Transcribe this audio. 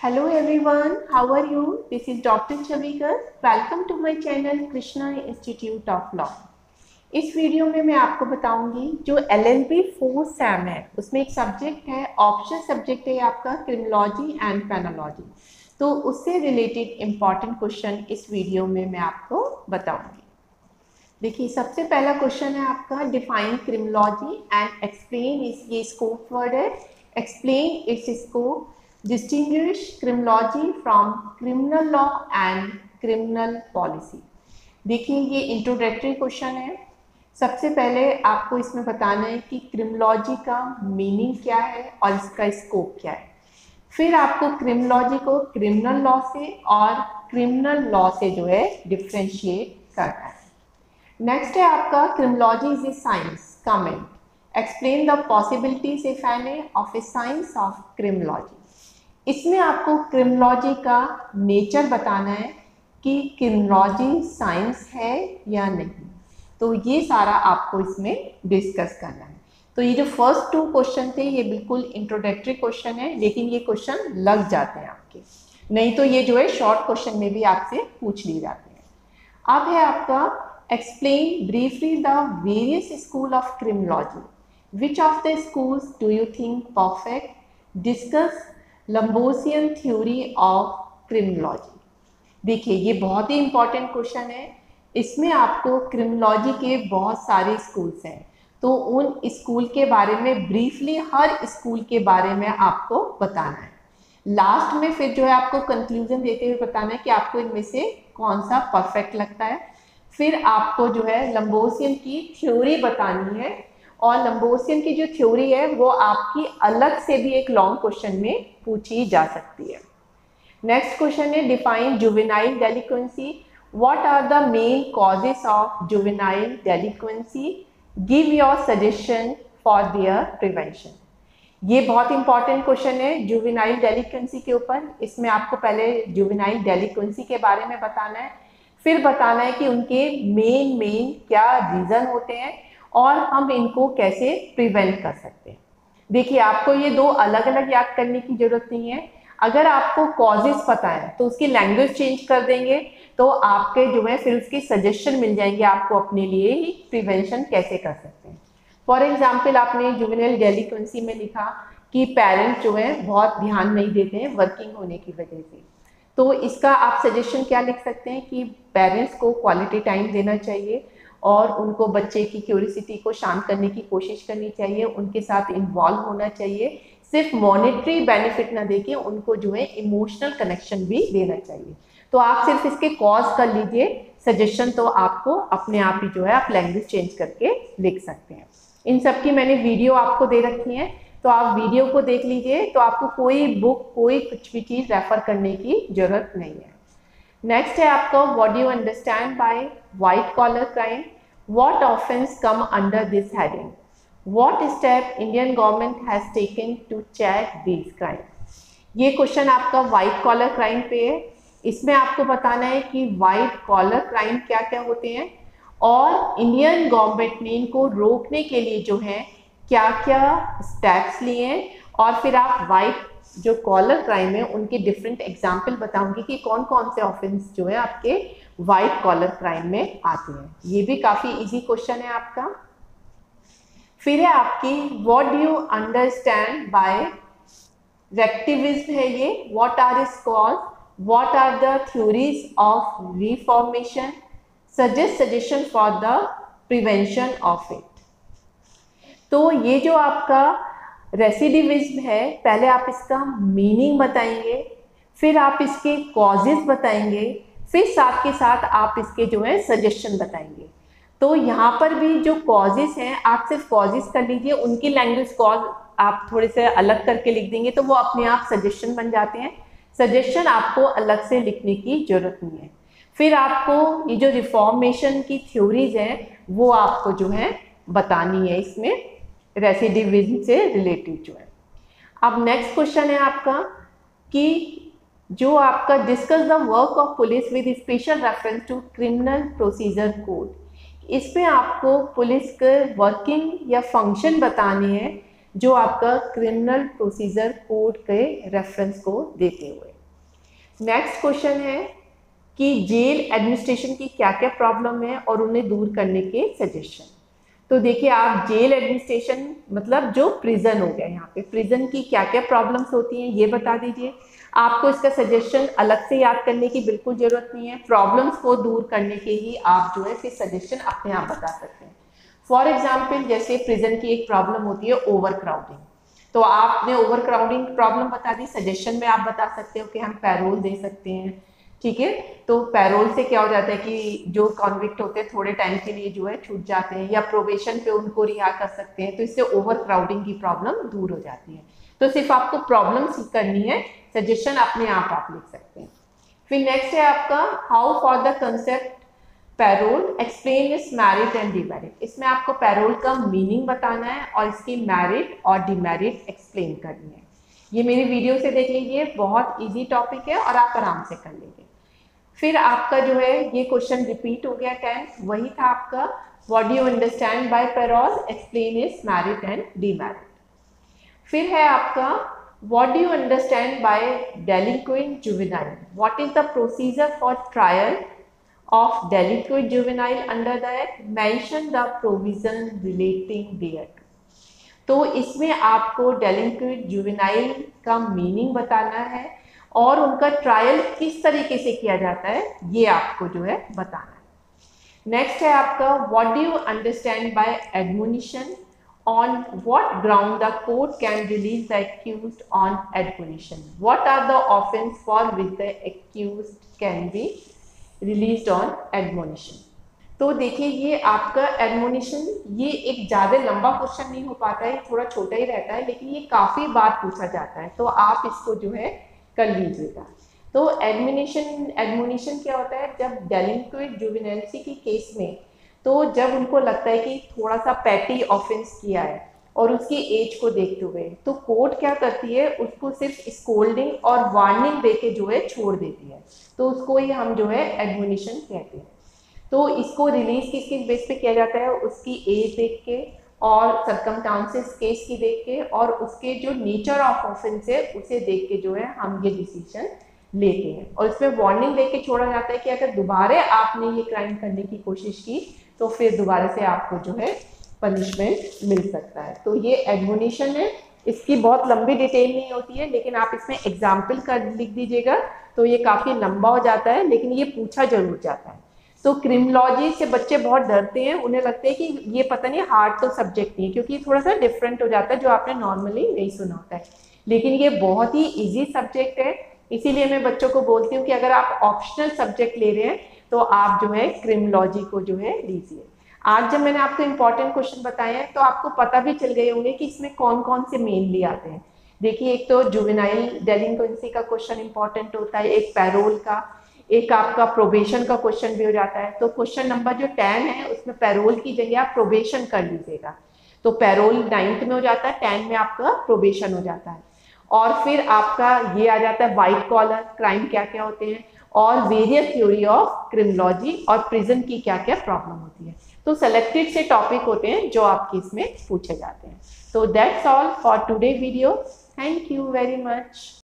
Hello everyone, how are you? This is Dr. Chavikar. Welcome to my channel Krishna Institute of Law. इस video में मैं आपको बताऊंगी जो LLB 4 सैम है उसमें एक सब्जेक्ट है, ऑप्शन सब्जेक्ट है आपका क्रिमिनोलॉजी एंड पेनोलॉजी। तो उससे रिलेटेड इम्पॉर्टेंट क्वेश्चन इस वीडियो में मैं आपको बताऊंगी। देखिए सबसे पहला क्वेश्चन है आपका डिफाइन क्रिमिनोलॉजी एंड एक्सप्लेन, ये स्कोप वर्ड है, explain it's scope, distinguish criminology from criminal law and criminal policy. देखिए ये इंट्रोडक्टरी क्वेश्चन है। सबसे पहले आपको इसमें बताना है कि क्रिमिनोलॉजी का मीनिंग क्या है और इसका स्कोप क्या है। फिर आपको क्रिमिनोलॉजी को क्रिमिनल लॉ से और क्रिमिनल लॉ से जो है डिफ्रेंशिएट करना है। नेक्स्ट है आपका criminology is a science, comment, explain the possibilities if any of A science of criminology. इसमें आपको क्रिमिनोलॉजी का नेचर बताना है कि क्रिमिनोलॉजी साइंस है या नहीं। तो ये सारा आपको इसमें डिस्कस करना है। तो ये जो फर्स्ट 2 क्वेश्चन थे ये बिल्कुल इंट्रोडक्टरी क्वेश्चन है, लेकिन ये क्वेश्चन लग जाते हैं आपके, नहीं तो ये जो है शॉर्ट क्वेश्चन में भी आपसे पूछ लिए जाते हैं। अब है आपका explain briefly the various school of criminology, which of the schools do you think perfect, discuss Lombrosian theory of criminology. देखिए ये बहुत ही इंपॉर्टेंट क्वेश्चन है। इसमें आपको क्रिमिनोलॉजी के बहुत सारे स्कूल्स हैं, तो उन स्कूल के बारे में ब्रीफली हर स्कूल के बारे में आपको बताना है। लास्ट में फिर जो है आपको कंक्लूजन देते हुए बताना है कि आपको इनमें से कौन सा परफेक्ट लगता है। फिर आपको जो है लंबोसियन की थ्योरी बतानी है, और लंबोसियन की जो थ्योरी है वो आपकी अलग से भी एक लॉन्ग क्वेश्चन में पूछी जा सकती है। नेक्स्ट क्वेश्चन है define juvenile delinquency, what are the main causes of juvenile delinquency, give your suggestion for their prevention. ये बहुत इंपॉर्टेंट क्वेश्चन है जुवेनाइल डेलिक्वेंसी के ऊपर। इसमें आपको पहले जुवेनाइल डेलिक्वेंसी के बारे में बताना है, फिर बताना है कि उनके मेन क्या रीज़न होते हैं और हम इनको कैसे प्रिवेंट कर सकते हैं। देखिए आपको ये 2 अलग अलग याद करने की जरूरत नहीं है। अगर आपको कॉजेस पता है तो उसकी लैंग्वेज चेंज कर देंगे तो आपके जो है फिर उसके सजेशन मिल जाएंगे आपको अपने लिए ही प्रिवेंशन कैसे कर सकते हैं। फॉर एग्जाम्पल आपने जुवेनाइल डेलिक्वेंसी में लिखा कि पेरेंट्स जो है बहुत ध्यान नहीं देते हैं वर्किंग होने की वजह से, तो इसका आप सजेशन क्या लिख सकते हैं कि पेरेंट्स को क्वालिटी टाइम देना चाहिए और उनको बच्चे की क्यूरियोसिटी को शांत करने की कोशिश करनी चाहिए, उनके साथ इन्वॉल्व होना चाहिए, सिर्फ मॉनेटरी बेनिफिट ना देके उनको जो है इमोशनल कनेक्शन भी देना चाहिए। तो आप सिर्फ इसके कॉज कर लीजिए, सजेशन तो आपको अपने आप ही जो है आप लैंग्वेज चेंज करके लिख सकते हैं। इन सब की मैंने वीडियो आपको दे रखी है, तो आप वीडियो को देख लीजिए, तो आपको कोई बुक कोई कुछ भी चीज़ रेफर करने की जरूरत नहीं है। नेक्स्ट है आपको what do you understand by white collar crime, what offence come under this heading, what step Indian government has taken to check this crime. ये क्वेश्चन आपका व्हाइट कॉलर क्राइम पे है। इसमें आपको बताना है कि व्हाइट कॉलर क्राइम क्या क्या होते हैं और इंडियन गवर्नमेंट ने इनको रोकने के लिए जो है क्या क्या स्टेप्स लिए हैं, और फिर आप व्हाइट जो कॉलर क्राइम है उनके डिफरेंट एग्जाम्पल बताऊंगी कि कौन कौन से ऑफेंस जो है आपके व्हाइट कॉलर क्राइम में आते हैं। ये भी काफ़ी इजी क्वेश्चन है आपका। फिर है आपकी what do you understand by recidivism है ये, what are its cause, what are the theories of reformation, suggest suggestion for the prevention of it. तो ये जो आपका रेसिडिविज्म है, पहले आप इसका मीनिंग बताएंगे, फिर आप इसके कॉजेज बताएंगे, फिर साथ के साथ आप इसके जो है सजेशन बताएंगे। तो यहाँ पर भी जो कॉजेज हैं आप सिर्फ कॉजेज कर लीजिए, उनकी लैंग्वेज कॉज आप थोड़े से अलग करके लिख देंगे तो वो अपने आप सजेशन बन जाते हैं। सजेशन आपको अलग से लिखने की जरूरत नहीं है। फिर आपको ये जो रिफॉर्मेशन की थ्योरीज हैं वो आपको जो है बतानी है इसमें रेसिडिविज्म से रिलेटेड जो है। अब नेक्स्ट क्वेश्चन है आपका कि जो आपका discuss the work of police with special reference to criminal procedure code. इसमें आपको पुलिस के वर्किंग या फंक्शन बताने हैं जो आपका क्रिमिनल प्रोसीजर कोड के रेफरेंस को देते हुए। नेक्स्ट क्वेश्चन है कि जेल एडमिनिस्ट्रेशन की क्या क्या प्रॉब्लम है और उन्हें दूर करने के सजेशन। तो देखिए, आप जेल एडमिनिस्ट्रेशन मतलब जो प्रिजन हो गया, यहाँ पे प्रिजन की क्या क्या प्रॉब्लम्स होती हैं ये बता दीजिए। आपको इसका सजेशन अलग से याद करने की बिल्कुल जरूरत नहीं है, प्रॉब्लम्स को दूर करने के ही आप जो है फिर सजेशन अपने आप बता सकते हैं। फॉर एग्जाम्पल, जैसे प्रिजन की एक प्रॉब्लम होती है ओवर क्राउडिंग, तो आपने ओवर क्राउडिंग प्रॉब्लम बता दी, सजेशन में आप बता सकते हो कि हम पैरोल दे सकते हैं, ठीक है। तो पैरोल से क्या हो जाता है कि जो कॉन्विक्ट होते हैं थोड़े टाइम के लिए जो है छूट जाते हैं, या प्रोबेशन पे उनको रिहा कर सकते हैं, तो इससे ओवर क्राउडिंग की प्रॉब्लम दूर हो जाती है। तो सिर्फ आपको प्रॉब्लम करनी है, सजेशन अपने आप लिख सकते हैं। फिर नेक्स्ट है आपका how far the concept parole explain its merit and demerit. इसमें आपको पैरोल का मीनिंग बताना है और इसकी मैरिट और डिमेरिट एक्सप्लेन करनी है। ये मेरी वीडियो से देख लीजिए, बहुत इजी टॉपिक है और आप आराम से कर लेंगे। फिर आपका जो है ये क्वेश्चन रिपीट हो गया 10th, वही था आपका what do you understand by parole explain is merit and demerit. फिर है आपका what do you understand by delinquent juvenile, what is the procedure for trial of delinquent juvenile under the act, mention the provision relating thereto. तो इसमें आपको डेलिंक्वेंट juvenile का meaning बताना है और उनका ट्रायल किस तरीके से किया जाता है ये आपको जो है बताना है। नेक्स्ट है आपका what do you understand by admonition, on what ground the court can release the accused on admonition, what are the offence for which the accused can be released on admonition. तो देखिए, ये आपका admonition ये एक ज़्यादा लंबा question नहीं हो पाता है, थोड़ा छोटा ही रहता है, लेकिन ये काफ़ी बार पूछा जाता है, तो आप इसको जो है कर लीजिएगा। तो एडमोनिशन क्या होता है, जब डेलिंक्वेंट जुवेनाइल्स की केस में, तो जब उनको लगता है कि थोड़ा सा पैटी ऑफेंस किया है और उसकी एज को देखते हुए, तो कोर्ट क्या करती है उसको सिर्फ स्कोल्डिंग और वार्निंग दे के जो है छोड़ देती है, तो उसको ही हम जो है एडमोनिशन कहते हैं। तो इसको रिलीज किस बेस पे किया जाता है, उसकी एज देख के और सर्कमस्टांसेस केस की देख के और उसके जो नेचर ऑफ ऑफेंस है उसे देख के जो है हम ये डिसीजन लेते हैं। और इसमें वार्निंग दे के छोड़ा जाता है कि अगर दोबारा आपने ये क्राइम करने की कोशिश की तो फिर दोबारा से आपको जो है पनिशमेंट मिल सकता है। तो ये एडमोनिशन है, इसकी बहुत लंबी डिटेल नहीं होती है, लेकिन आप इसमें एग्जाम्पल कर लिख दीजिएगा तो ये काफ़ी लंबा हो जाता है, लेकिन ये पूछा जरूर जाता है। तो क्रिमिनोलॉजी से बच्चे बहुत डरते हैं, उन्हें लगता है कि ये पता नहीं हार्ड तो सब्जेक्ट नहीं है, क्योंकि ये थोड़ा सा डिफरेंट हो जाता है जो आपने नॉर्मली नहीं सुना होता है, लेकिन ये बहुत ही इजी सब्जेक्ट है। इसीलिए मैं बच्चों को बोलती हूँ कि अगर आप ऑप्शनल सब्जेक्ट ले रहे हैं तो आप जो है क्रिमिनोलॉजी को जो है लीजिए। आज जब मैंने आपको इंपॉर्टेंट क्वेश्चन बताए हैं तो आपको पता भी चल गए होंगे कि इसमें कौन कौन से मेनली आते हैं। देखिए, एक तो जुवेनाइल डेलिंक्वेंसी का क्वेश्चन इंपॉर्टेंट होता है, एक पैरोल का, एक आपका प्रोबेशन का क्वेश्चन भी हो जाता है। तो क्वेश्चन नंबर जो 10 है उसमें पैरोल की जगह आप प्रोबेशन कर लीजिएगा, तो पैरोल 9th में हो जाता है, 10 में आपका प्रोबेशन हो जाता है। और फिर आपका ये आ जाता है व्हाइट कॉलर क्राइम क्या क्या होते हैं, और वेरियस थ्योरी ऑफ क्रिमिनोलॉजी और प्रिजन की क्या क्या प्रॉब्लम होती है। तो सेलेक्टेड से टॉपिक होते हैं जो आपके इसमें पूछे जाते हैं। तो that's all for today video, thank you very much.